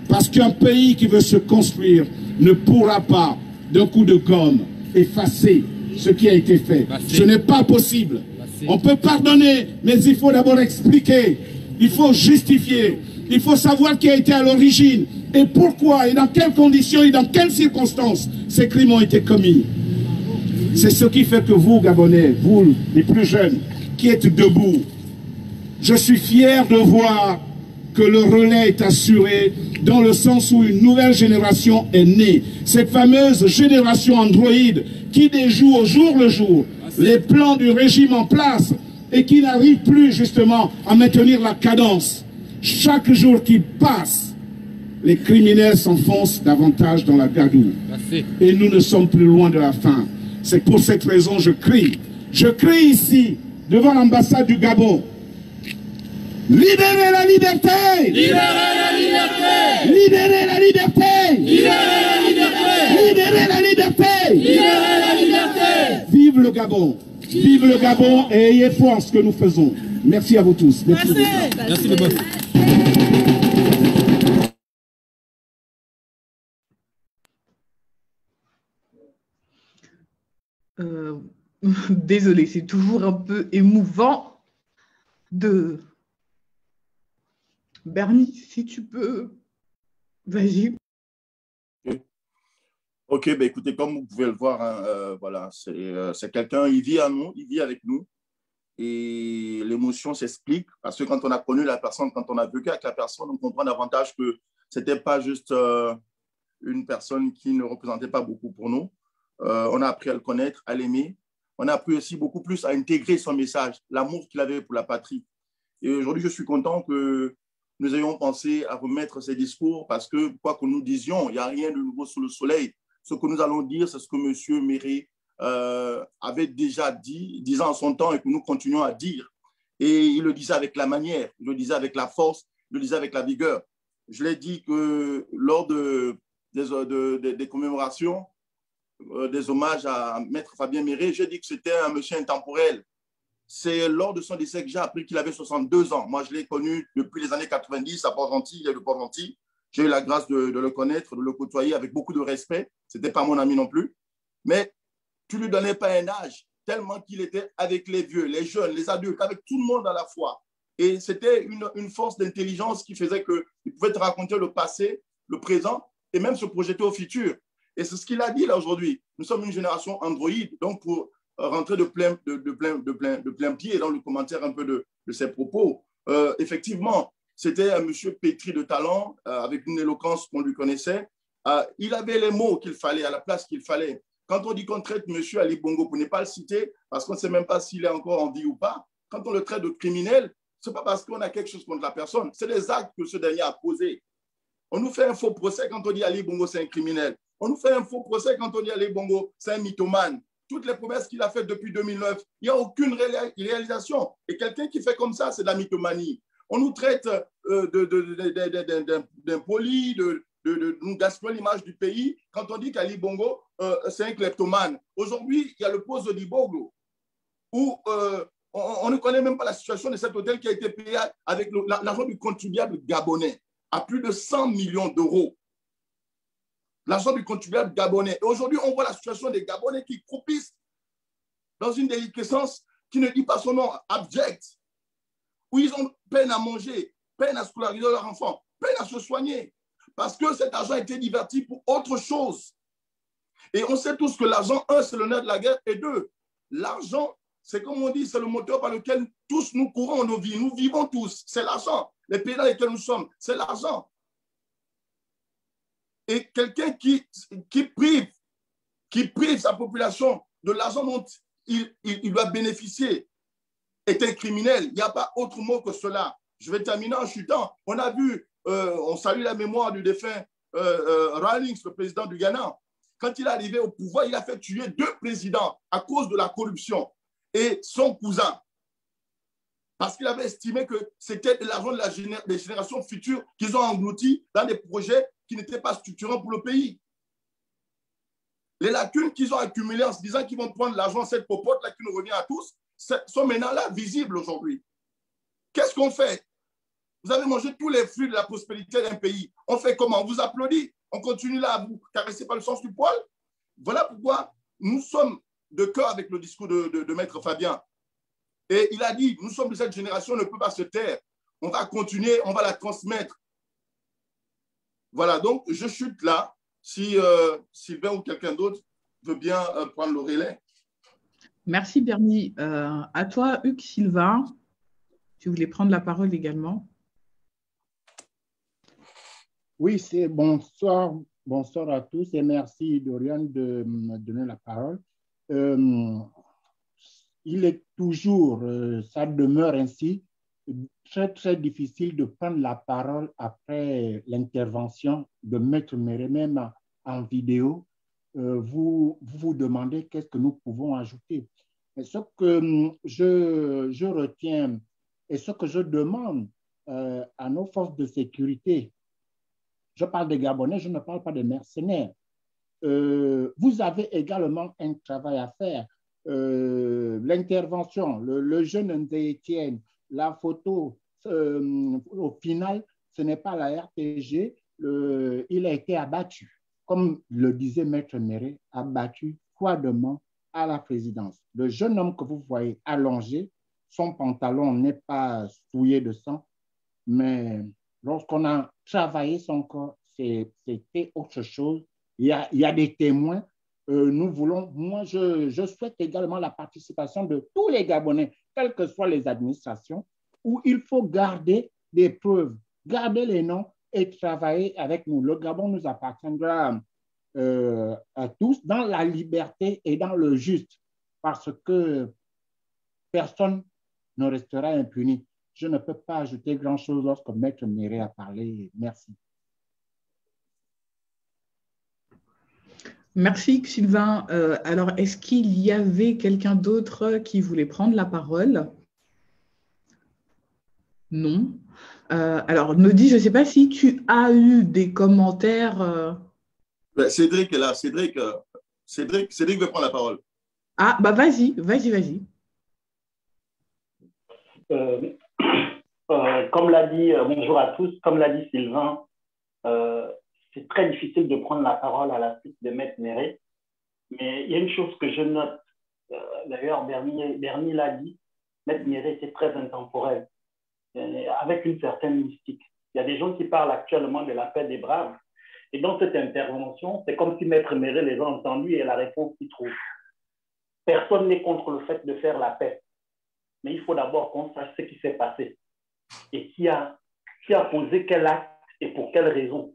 I: Parce qu'un pays qui veut se construire ne pourra pas, d'un coup de gomme, effacer ce qui a été fait. Ce n'est pas possible. On peut pardonner, mais il faut d'abord expliquer. Il faut justifier. Il faut savoir qui a été à l'origine et pourquoi et dans quelles conditions et dans quelles circonstances ces crimes ont été commis. C'est ce qui fait que vous, Gabonais, vous les plus jeunes, qui êtes debout, je suis fier de voir que le relais est assuré dans le sens où une nouvelle génération est née. Cette fameuse génération androïde qui déjoue au jour le jour les plans du régime en place et qui n'arrive plus justement à maintenir la cadence. Chaque jour qui passe, les criminels s'enfoncent davantage dans la gadoue. Et nous ne sommes plus loin de la fin. C'est pour cette raison que je crie. Je crie ici, devant l'ambassade du Gabon, Libérez la liberté!
D: Libérez la liberté!
I: Libérez la liberté!
D: Libérez la liberté!
I: Libérez la liberté!
D: Libérez la liberté!
I: Vive le Gabon! Vive le Gabon et ayez foi en ce que nous faisons. Merci à vous tous. Merci.
B: Merci de beaucoup.
C: Désolée, c'est toujours un peu émouvant de... Bernie, si tu peux, vas-y.
F: Ok, ben écoutez, comme vous pouvez le voir, hein, voilà, c'est quelqu'un, il vit à nous, il vit avec nous. Et l'émotion s'explique parce que quand on a connu la personne, quand on a vécu avec la personne, on comprend davantage que ce n'était pas juste une personne qui ne représentait pas beaucoup pour nous. On a appris à le connaître, à l'aimer. On a appris aussi beaucoup plus à intégrer son message, l'amour qu'il avait pour la patrie. Et aujourd'hui, je suis content que nous ayons pensé à remettre ces discours parce que, quoi que nous disions, il n'y a rien de nouveau sous le soleil. Ce que nous allons dire, c'est ce que M. Méré avait déjà dit, disant en son temps et que nous continuons à dire. Et il le disait avec la manière, il le disait avec la force, il le disait avec la vigueur. Je l'ai dit que lors des commémorations, des hommages à Maître Fabien Méré, j'ai dit que c'était un monsieur intemporel. C'est lors de son décès que j'ai appris qu'il avait 62 ans. Moi, je l'ai connu depuis les années 90 à Port-Gentil, il est de Port-Gentil. J'ai eu la grâce de le connaître, de le côtoyer avec beaucoup de respect. Ce n'était pas mon ami non plus. Mais tu ne lui donnais pas un âge, tellement qu'il était avec les vieux, les jeunes, les adultes, avec tout le monde à la fois. Et c'était une force d'intelligence qui faisait qu'il pouvait te raconter le passé, le présent, et même se projeter au futur. Et c'est ce qu'il a dit là aujourd'hui. Nous sommes une génération Android, donc pour rentrer de plein pied dans le commentaire un peu de ses propos, effectivement, c'était un monsieur pétri de talent, avec une éloquence qu'on lui connaissait. Il avait les mots qu'il fallait, à la place qu'il fallait. Quand on dit qu'on traite M. Ali Bongo, pour ne pas le citer, parce qu'on ne sait même pas s'il est encore en vie ou pas, quand on le traite de criminel, ce n'est pas parce qu'on a quelque chose contre la personne, c'est les actes que ce dernier a posés. On nous fait un faux procès quand on dit Ali Bongo, c'est un criminel. On nous fait un faux procès quand on dit Ali Bongo, c'est un mythomane. Toutes les promesses qu'il a faites depuis 2009, il n'y a aucune réalisation. Et quelqu'un qui fait comme ça, c'est de la mythomanie. On nous traite d'impoli, nous gaspillons l'image du pays quand on dit qu'Ali Bongo, c'est un kleptomane. Aujourd'hui, il y a le poste de Diboglo, où on ne connaît même pas la situation de cet hôtel qui a été payé avec l'argent du contribuable gabonais, à plus de 100 millions d'euros. L'argent du contribuable gabonais. Et aujourd'hui, on voit la situation des Gabonais qui croupissent dans une déliquescence qui ne dit pas son nom, abject, où ils ont peine à manger, peine à scolariser leurs enfants, peine à se soigner, parce que cet argent a été diverti pour autre chose. Et on sait tous que l'argent, un, c'est le nerf de la guerre, et deux, l'argent, c'est comme on dit, c'est le moteur par lequel tous nous courons nos vies, nous vivons tous, c'est l'argent. Les pays dans lesquels nous sommes, c'est l'argent. Et quelqu'un qui prive sa population de l'argent dont il doit bénéficier est un criminel. Il n'y a pas autre mot que cela. Je vais terminer en chutant. On a vu, on salue la mémoire du défunt Rawlings, le président du Ghana. Quand il est arrivé au pouvoir, il a fait tuer 2 présidents à cause de la corruption et son cousin. Parce qu'il avait estimé que c'était l'argent des générations futures qu'ils ont englouti dans des projets qui n'étaient pas structurants pour le pays. Les lacunes qu'ils ont accumulées en se disant qu'ils vont prendre l'argent, cette popote-là qui nous revient à tous, sont maintenant là, visibles aujourd'hui. Qu'est-ce qu'on fait? Vous avez mangé tous les fruits de la prospérité d'un pays. On fait comment? On vous applaudit? On continue là à vous caresser par le sens du poil? Voilà pourquoi nous sommes de cœur avec le discours de Maître Fabien. Et il a dit, nous sommes de cette génération, on ne peut pas se taire. On va continuer, on va la transmettre. Voilà, donc je chute là. Si Sylvain ou quelqu'un d'autre veut bien prendre le relais.
C: Merci Bernie. À toi, Hugues Sylvain. Tu voulais prendre la parole également.
J: Oui, c'est bonsoir. Bonsoir à tous et merci Dorian de me donner la parole. Il est toujours, ça demeure ainsi, très, très difficile de prendre la parole après l'intervention de Maître Méré, même en vidéo. Vous vous demandez qu'est-ce que nous pouvons ajouter. Mais ce que je retiens et ce que je demande à nos forces de sécurité. Je parle des Gabonais, je ne parle pas des mercenaires. Vous avez également un travail à faire. L'intervention, le jeune Ndé Etienne, la photo, au final, ce n'est pas la RTG, il a été abattu. Comme le disait Maître Méré, abattu froidement à la présidence. Le jeune homme que vous voyez allongé, son pantalon n'est pas souillé de sang, mais lorsqu'on a travaillé son corps, c'était autre chose. Il y a des témoins. Nous voulons, moi, je souhaite également la participation de tous les Gabonais, quelles que soient les administrations, où il faut garder des preuves, garder les noms et travailler avec nous. Le Gabon nous appartiendra à tous dans la liberté et dans le juste, parce que personne ne restera impuni. Je ne peux pas ajouter grand-chose lorsque Maître Méré a parlé. Merci.
C: Merci, Sylvain. Alors, est-ce qu'il y avait quelqu'un d'autre qui voulait prendre la parole? Non. Alors, Nodi, je ne sais pas si tu as eu des commentaires.
F: Cédric est là. Cédric veut prendre la parole.
C: Ah, bah vas-y.
K: Comme l'a dit, bonjour à tous, comme l'a dit Sylvain, c'est très difficile de prendre la parole à la suite de Maître Méré. Mais il y a une chose que je note, d'ailleurs Bernie l'a dit, Maître Méré c'est très intemporel, avec une certaine mystique. Il y a des gens qui parlent actuellement de la paix des braves, et dans cette intervention, c'est comme si Maître Méré les a entendus et la réponse qu'il trouve. Personne n'est contre le fait de faire la paix, mais il faut d'abord qu'on sache ce qui s'est passé et qui a posé quel acte et pour quelle raison.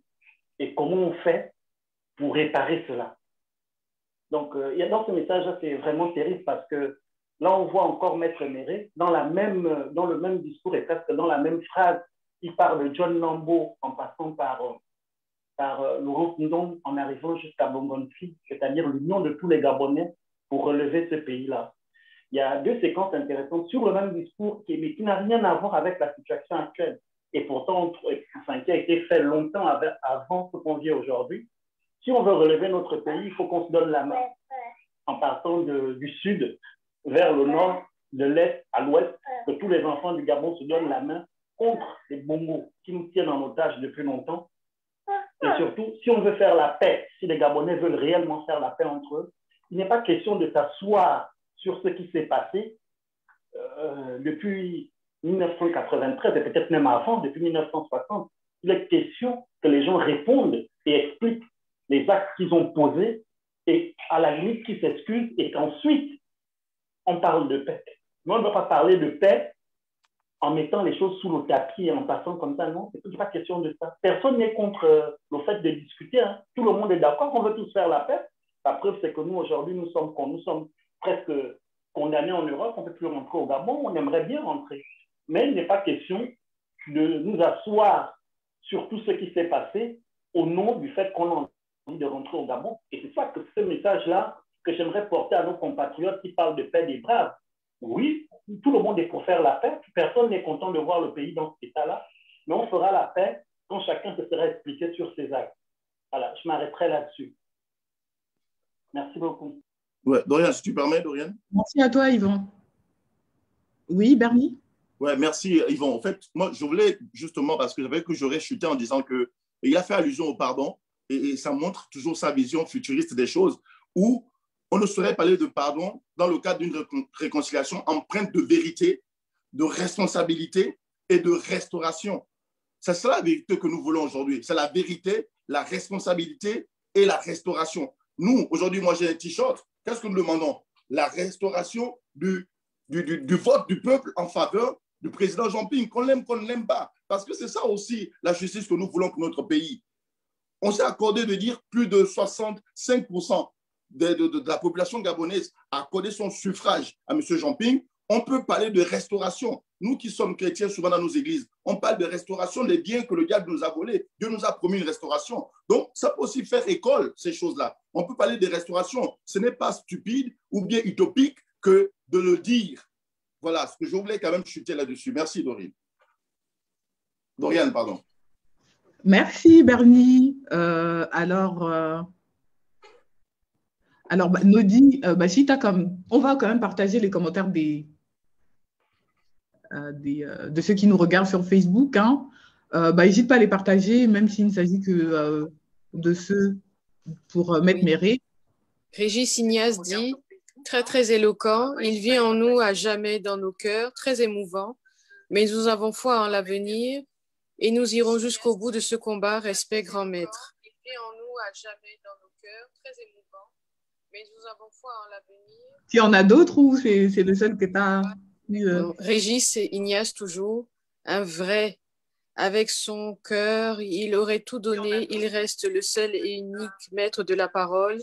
K: Et comment on fait pour réparer cela. Donc, dans ce message-là, c'est vraiment terrible parce que là, on voit encore Maître Méré dans le même discours et presque dans la même phrase. Il parle de John Lambo en passant par Laurent Ndong en arrivant jusqu'à Bongonfi, c'est-à-dire l'union de tous les Gabonais pour relever ce pays-là. Il y a deux séquences intéressantes sur le même discours mais qui n'a rien à voir avec la situation actuelle. Et pourtant, qui a été fait longtemps avant ce qu'on vit aujourd'hui. Si on veut relever notre pays, il faut qu'on se donne la main en partant du sud vers le nord, de l'est à l'ouest, que tous les enfants du Gabon se donnent la main contre les bongos qui nous tiennent en otage depuis longtemps. Et surtout, si on veut faire la paix, si les Gabonais veulent réellement faire la paix entre eux, il n'est pas question de s'asseoir sur ce qui s'est passé depuis 1993 et peut-être même avant, depuis 1960. Il est question que les gens répondent et expliquent les actes qu'ils ont posés et à la limite qu'ils s'excusent et qu'ensuite on parle de paix. Mais on ne va pas parler de paix en mettant les choses sous le tapis et en passant comme ça, non, c'est pas question de ça. Personne n'est contre le fait de discuter, hein. Tout le monde est d'accord qu'on veut tous faire la paix. La preuve, c'est que nous, aujourd'hui, nous sommes presque condamnés en Europe, on ne peut plus rentrer au Gabon, on aimerait bien rentrer. Mais il n'est pas question de nous asseoir sur tout ce qui s'est passé au nom du fait qu'on a envie de rentrer au Gabon. Et c'est ça que ce message-là que j'aimerais porter à nos compatriotes qui parlent de paix des braves. Oui, tout le monde est pour faire la paix, personne n'est content de voir le pays dans cet état-là, mais on fera la paix quand chacun se sera expliqué sur ses actes. Voilà, je m'arrêterai là-dessus. Merci beaucoup.
F: Ouais, Dorian, si tu permets, Dorian.
C: Merci à toi, Yvan. Oui, Bernie?
F: Ouais, merci, Yvan. En fait, moi, je voulais justement, parce que j'aurais chuté en disant qu'il a fait allusion au pardon, et ça montre toujours sa vision futuriste des choses, où on ne saurait parler de pardon dans le cadre d'une réconciliation empreinte de vérité, de responsabilité et de restauration. C'est ça la vérité que nous voulons aujourd'hui. C'est la vérité, la responsabilité et la restauration. Nous, aujourd'hui, moi, j'ai un t-shirt. Qu'est-ce que nous demandons? La restauration du vote du peuple en faveur du président Jean-Ping, qu'on l'aime, qu'on ne l'aime pas. Parce que c'est ça aussi la justice que nous voulons pour notre pays. On s'est accordé de dire plus de 65% de la population gabonaise a accordé son suffrage à M. Jean-Ping. On peut parler de restauration. Nous qui sommes chrétiens souvent dans nos églises, on parle de restauration des biens que le diable nous a volés. Dieu nous a promis une restauration. Donc, ça peut aussi faire école, ces choses-là. On peut parler de restauration. Ce n'est pas stupide ou bien utopique que de le dire. Voilà, ce que je voulais quand même chuter là-dessus. Merci, Dorine. Dorian, pardon.
C: Merci, Bernie. Nodi, si on va quand même partager les commentaires de ceux qui nous regardent sur Facebook. Hein. N'hésite pas à les partager, même s'il ne s'agit que de ceux pour Maître Méré.
G: Régis Ignace dit « Très, très éloquent. Il vit en nous à jamais dans nos cœurs, très émouvant. Mais nous avons foi en l'avenir et nous irons jusqu'au bout de ce combat. Respect, grand maître. » Il vit en nous à jamais dans nos cœurs, très émouvant. Mais nous avons foi en l'avenir.
C: Il y en a d'autres ou c'est le seul que tu as
G: Régis et Ignace toujours, un vrai. Avec son cœur, il aurait tout donné. Il reste le seul et unique maître de la parole.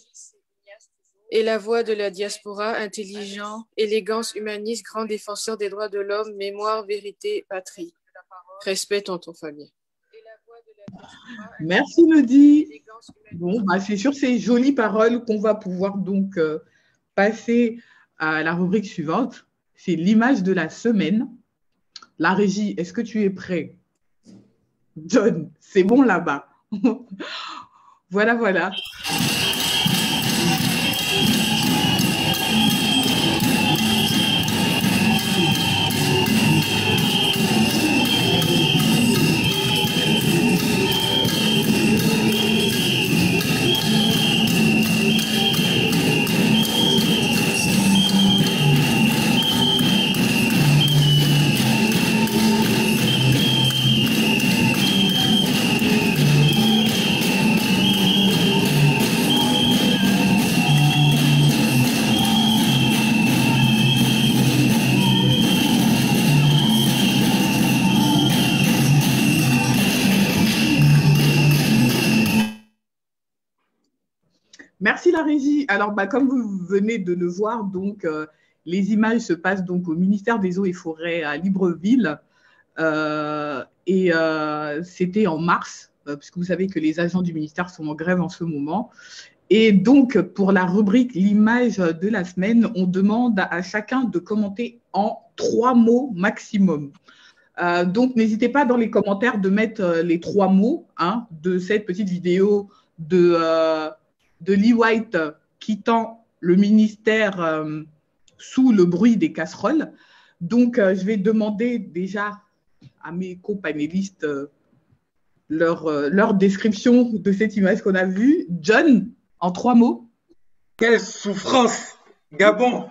G: Et la voix de la diaspora, intelligent, élégance humaniste, grand défenseur des droits de l'homme, mémoire, vérité, patrie. Respect, tonton Fabien.
C: Merci, Nodi. Bon, c'est sur ces jolies paroles qu'on va pouvoir donc passer à la rubrique suivante. C'est l'image de la semaine. La régie, est-ce que tu es prêt? John, c'est bon là-bas. Voilà. Merci la régie. Alors, comme vous venez de le voir, donc, les images se passent donc au ministère des Eaux et Forêts à Libreville. C'était en mars, puisque vous savez que les agents du ministère sont en grève en ce moment. Et donc, pour la rubrique l'image de la semaine, on demande à chacun de commenter en 3 mots maximum. Donc, n'hésitez pas dans les commentaires de mettre les 3 mots de cette petite vidéo de Lee White quittant le ministère sous le bruit des casseroles. Donc, je vais demander déjà à mes co-panélistes leur description de cette image qu'on a vue. John, en 3 mots.
E: Quelle souffrance, Gabon.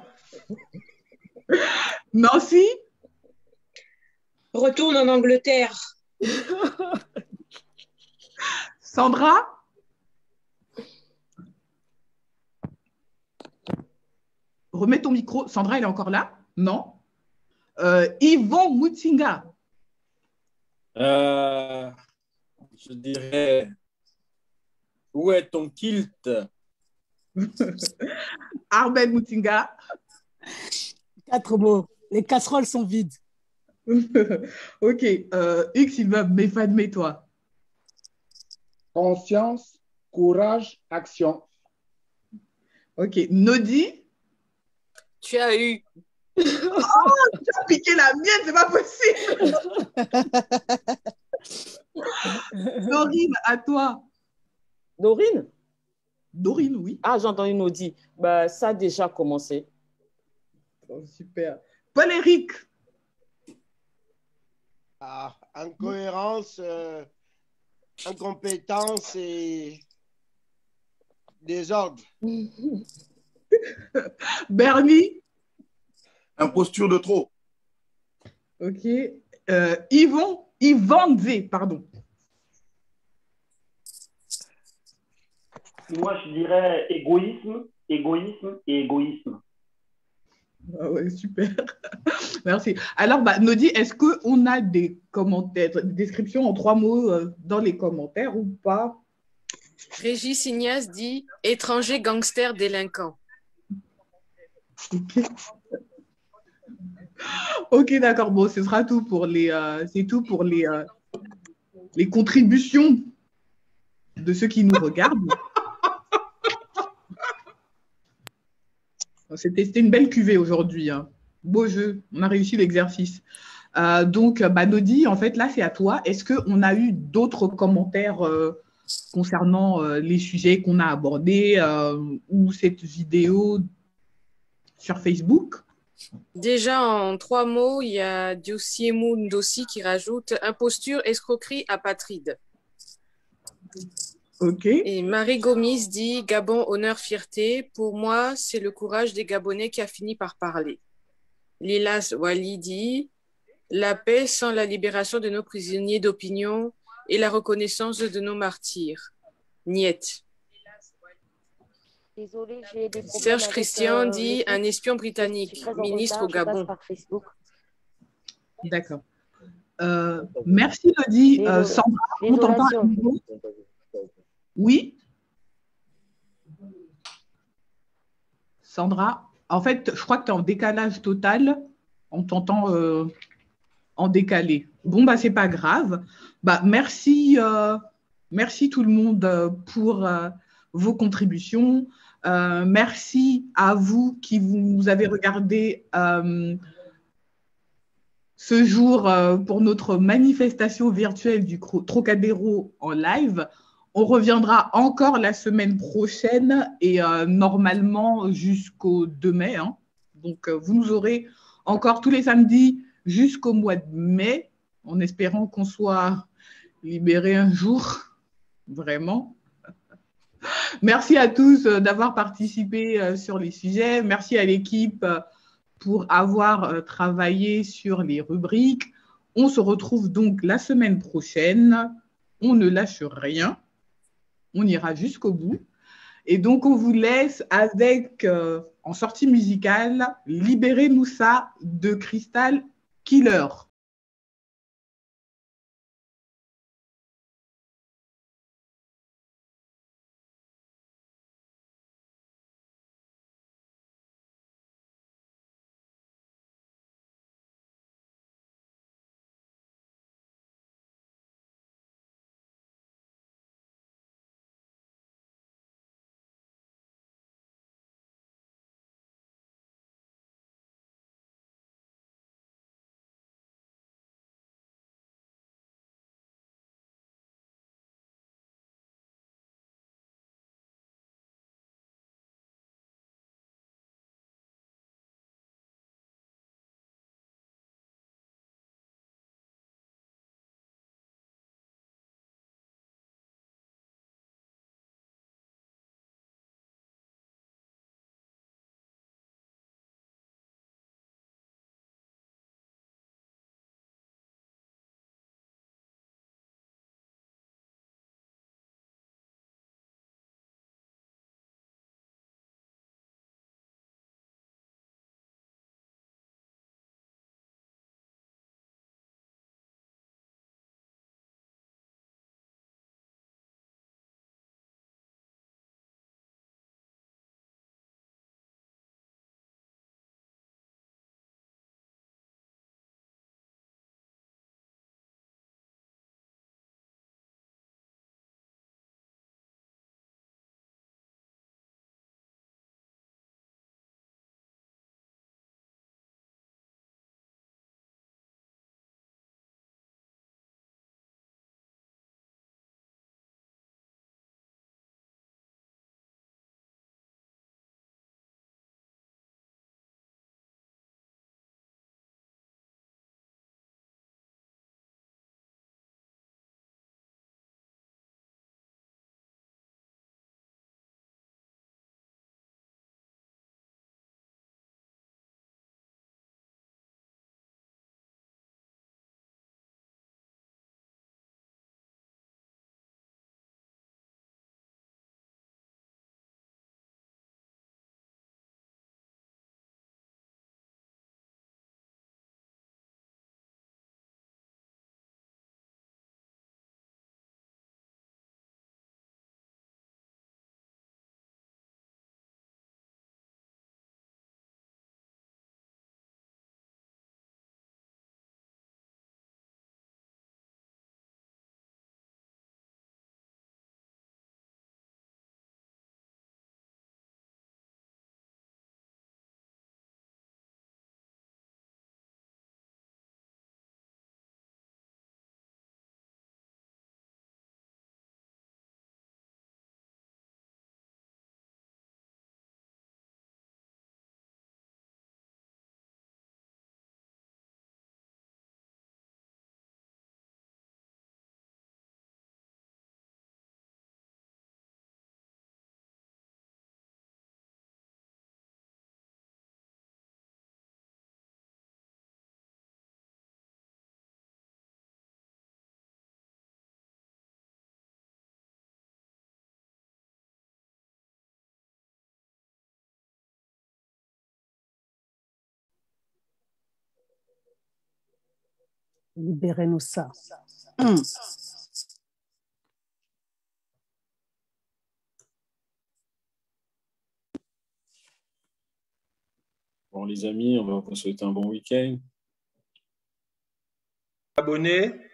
C: Nancy.
L: Retourne en Angleterre.
C: Sandra. Remets ton micro. Sandra, elle est encore là? Non. Yvon Mutsinga.
M: Je dirais, où est ton kilt?
C: Arben Mutsinga.
N: 4 mots. Les casseroles sont vides.
C: Ok. X, il va toi.
J: Conscience, courage, action.
C: Ok. Nodi.
G: Tu as eu.
C: Oh, tu as piqué la mienne, c'est pas possible. Dorine, à toi.
H: Dorine?
C: Dorine, oui.
H: Ah, j'ai entendu Nodi. Ça a déjà commencé.
C: Oh, super. Paul-Éric.
O: Incohérence, incompétence et désordre.
C: Bernie.
F: Imposture de trop.
C: Ok. Yvon V, pardon.
K: Moi, je dirais égoïsme et égoïsme.
C: Ah ouais, super. Merci. Alors, Nodi, est-ce qu'on a des commentaires, des descriptions en 3 mots dans les commentaires ou pas?
G: Régis Ignace dit « Étranger gangster délinquant ».
C: Ok, d'accord. Bon, ce sera tout pour les contributions de ceux qui nous regardent. C'était une belle cuvée aujourd'hui. Hein. Beau jeu. On a réussi l'exercice. Donc, Nodi, en fait, là, c'est à toi. Est-ce qu'on a eu d'autres commentaires concernant les sujets qu'on a abordés ou cette vidéo sur Facebook?
G: Déjà, en 3 mots, il y a Diosiemu Ndossi qui rajoute « Imposture, escroquerie, apatride ».
C: Ok.
G: Et Marie Gomis dit « Gabon, honneur, fierté. Pour moi, c'est le courage des Gabonais qui a fini par parler ». Lilas Wali dit « La paix sans la libération de nos prisonniers d'opinion et la reconnaissance de nos martyrs. Niet ».
L: Désolée, j'ai des problèmes
G: Serge
L: avec
G: Christian
L: le
G: dit
L: site.
G: un espion
L: Je
G: britannique,
L: suis très en
G: ministre au
L: retard, je passe
G: Gabon.
L: par Facebook.
C: D'accord. Merci, Lodi. Sandra, on t'entend à
L: Désolation.
C: nouveau? Oui? Sandra, en fait, je crois que tu es en décalage total. On t'entend en décalé. Bon, c'est pas grave. Merci, merci tout le monde pour vos contributions. Merci à vous qui vous avez regardé ce jour pour notre manifestation virtuelle du Trocadéro en live. On reviendra encore la semaine prochaine et normalement jusqu'au 2 mai. Hein. Donc, vous nous aurez encore tous les samedis jusqu'au mois de mai, en espérant qu'on soit libéré un jour, vraiment. Merci à tous d'avoir participé sur les sujets. Merci à l'équipe pour avoir travaillé sur les rubriques. On se retrouve donc la semaine prochaine. On ne lâche rien. On ira jusqu'au bout. Et donc, on vous laisse avec, en sortie musicale, Libérez-nous ça de Crystal Killer.
N: Libérez-nous ça.
M: Bon, les amis, on va vous souhaiter un bon week-end.
E: Abonnez.